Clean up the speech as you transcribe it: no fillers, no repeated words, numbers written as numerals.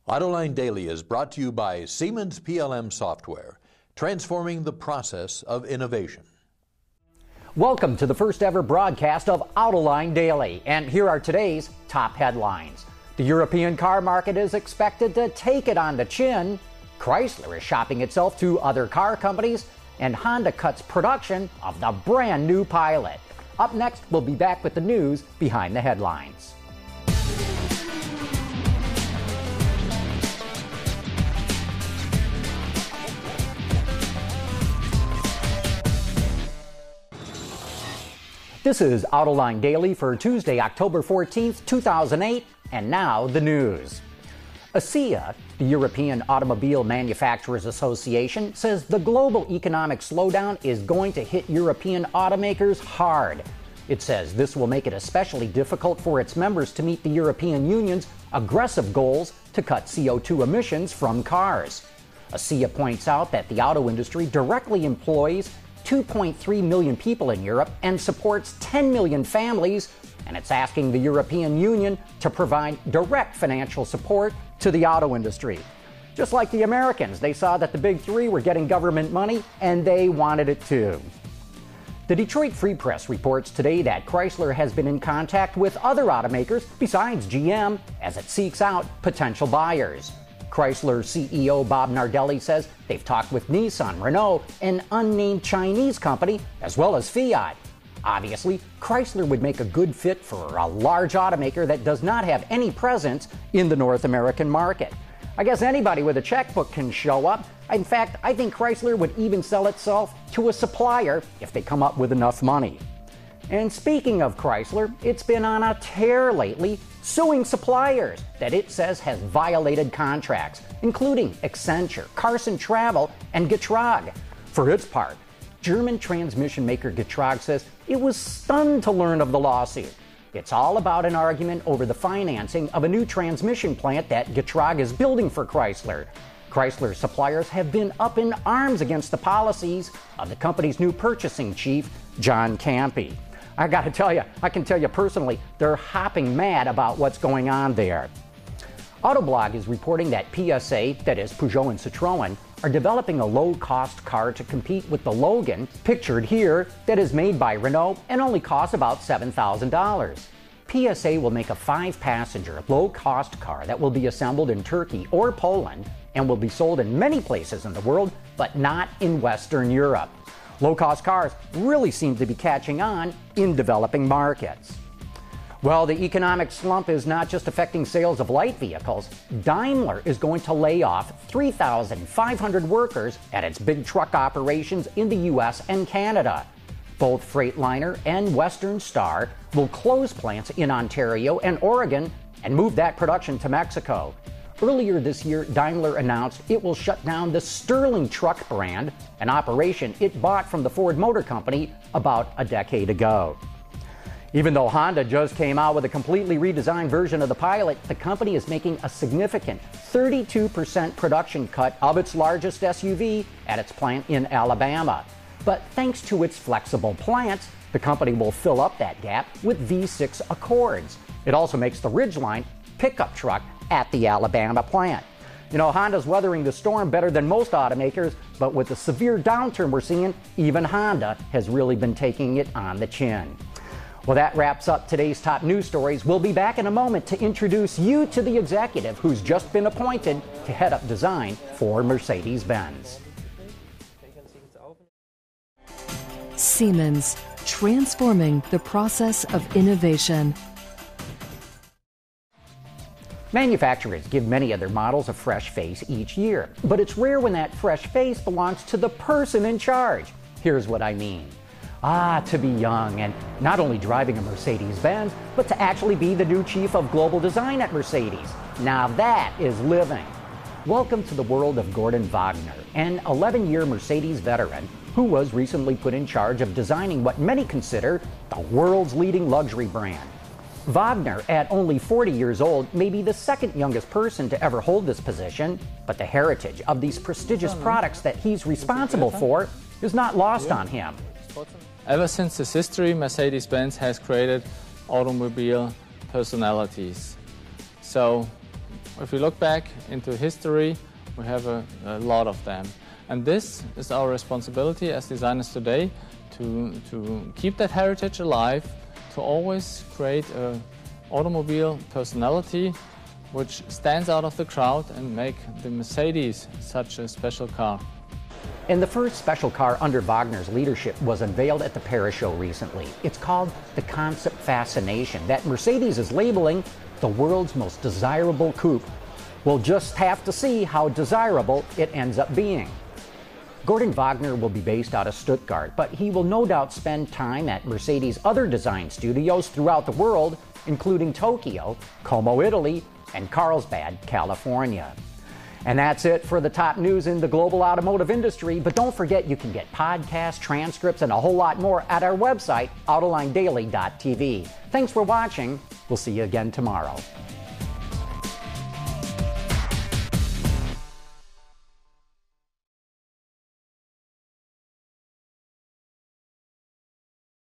Autoline Daily is brought to you by Siemens PLM Software, transforming the process of innovation. Welcome to the first ever broadcast of Autoline Daily, and here are today's top headlines. The European car market is expected to take it on the chin. Chrysler is shopping itself to other car companies, and Honda cuts production of the brand new Pilot. Up next, we'll be back with the news behind the headlines. This is Autoline Daily for Tuesday, October 14th, 2008, and now the news. ACEA, the European Automobile Manufacturers Association, says the global economic slowdown is going to hit European automakers hard. It says this will make it especially difficult for its members to meet the European Union's aggressive goals to cut CO2 emissions from cars. ACEA points out that the auto industry directly employs 2.3 million people in Europe and supports 10 million families, and it's asking the European Union to provide direct financial support to the auto industry. Just like the Americans, they saw that the big three were getting government money and they wanted it too. The Detroit Free Press reports today that Chrysler has been in contact with other automakers besides GM as it seeks out potential buyers. Chrysler CEO Bob Nardelli says they've talked with Nissan, Renault, an unnamed Chinese company, as well as Fiat. Obviously, Chrysler would make a good fit for a large automaker that does not have any presence in the North American market. I guess anybody with a checkbook can show up. In fact, I think Chrysler would even sell itself to a supplier if they come up with enough money. And speaking of Chrysler, it's been on a tear lately, suing suppliers that it says has violated contracts, including Accenture, Carson Travel, and Getrag. For its part, German transmission maker Getrag says it was stunned to learn of the lawsuit. It's all about an argument over the financing of a new transmission plant that Getrag is building for Chrysler. Chrysler suppliers have been up in arms against the policies of the company's new purchasing chief, John Campy. I got to tell you, I can tell you personally, they're hopping mad about what's going on there. Autoblog is reporting that PSA, that is Peugeot and Citroën, are developing a low-cost car to compete with the Logan, pictured here, that is made by Renault and only costs about $7,000. PSA will make a 5-passenger, low-cost car that will be assembled in Turkey or Poland and will be sold in many places in the world, but not in Western Europe. Low-cost cars really seem to be catching on in developing markets. Well, the economic slump is not just affecting sales of light vehicles. Daimler is going to lay off 3,500 workers at its big truck operations in the U.S. and Canada. Both Freightliner and Western Star will close plants in Ontario and Oregon and move that production to Mexico. Earlier this year, Daimler announced it will shut down the Sterling truck brand, an operation it bought from the Ford Motor Company about a decade ago. Even though Honda just came out with a completely redesigned version of the Pilot, the company is making a significant 32% production cut of its largest SUV at its plant in Alabama. But thanks to its flexible plants, the company will fill up that gap with V6 Accords. It also makes the Ridgeline pickup truck at the Alabama plant. You know, Honda's weathering the storm better than most automakers, but with the severe downturn we're seeing, even Honda has really been taking it on the chin. Well, that wraps up today's top news stories. We'll be back in a moment to introduce you to the executive who's just been appointed to head up design for Mercedes-Benz. Siemens, transforming the process of innovation. Manufacturers give many of their models a fresh face each year, but it's rare when that fresh face belongs to the person in charge. Here's what I mean. To be young and not only driving a Mercedes-Benz, but to actually be the new chief of global design at Mercedes. Now that is living. Welcome to the world of Gordon Wagner, an 11-year Mercedes veteran who was recently put in charge of designing what many consider the world's leading luxury brand. Wagner, at only 40 years old, may be the second youngest person to ever hold this position, but the heritage of these prestigious products that he's responsible for is not lost on him. Ever since its history, Mercedes-Benz has created automobile personalities. So If we look back into history, we have a lot of them. And this is our responsibility as designers today, to keep that heritage alive, to always create an automobile personality which stands out of the crowd and make the Mercedes such a special car. And the first special car under Wagner's leadership was unveiled at the Paris show recently. It's called the Concept Fascination, that Mercedes is labeling the world's most desirable coupe. We'll just have to see how desirable it ends up being. Gordon Wagner will be based out of Stuttgart, but he will no doubt spend time at Mercedes' other design studios throughout the world, including Tokyo, Como, Italy, and Carlsbad, California. And that's it for the top news in the global automotive industry. But don't forget, you can get podcasts, transcripts, and a whole lot more at our website, AutolineDaily.tv. Thanks for watching. We'll see you again tomorrow.